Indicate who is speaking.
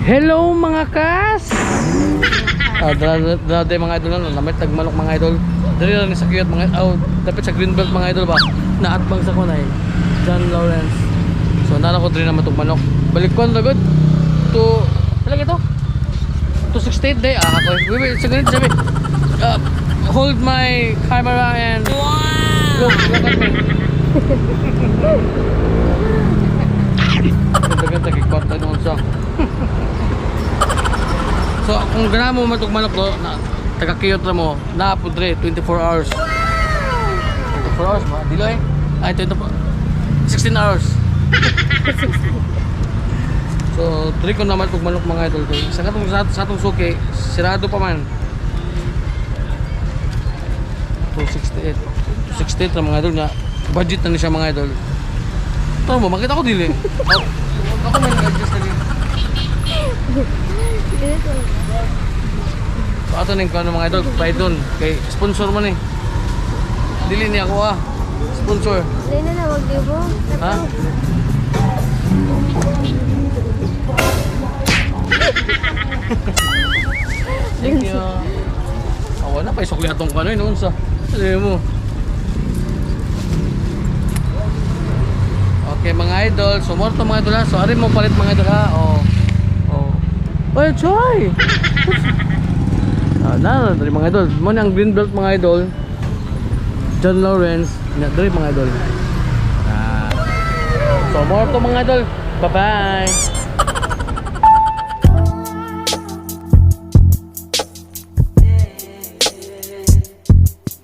Speaker 1: Hello mga kas! Dala mga idol na namit tagmanok mga idol. Dali lang sa kiyot mga dapat sa Greenbelt mga idol ba. Naatbang sa kunay. John Lawrence. So nana ko diri naman tog manok. Balik ko na good. To talaga ito. 268 day. Ako. Wait, saglit sabi. Hold my camera and look at me. Dagan tagikwarta noon sa. So kung gana mo matug manok do na taga-kiyot ra mo na pudre 24 hours. 24 hours ba? Dilo eh. Ay 16 hours. So tri ko naman tug manok mga idol kay sa katong sa atong suki sirado pa man. 268 268 ra mga idol nga budget na ni siya mga idol. Tara mo makita ko dili. Ako may nag-adjust na dito. So ato ning kano mga idol, bayad doon kay sponsor man eh. Dili ni ako sponsor.
Speaker 2: Dili na wag di mo.
Speaker 1: Ha? Thank you. Awa na pa isukli atong kano noon sa. Sabi mo. Okay mga idol, so more to mga idol ha. So ari mo palit mga idol ha. Well, try! Dari mga idol. Mo ang Greenbelt mga idol. John Lawrence. Dari mga idol. So more to mga idol. Bye-bye!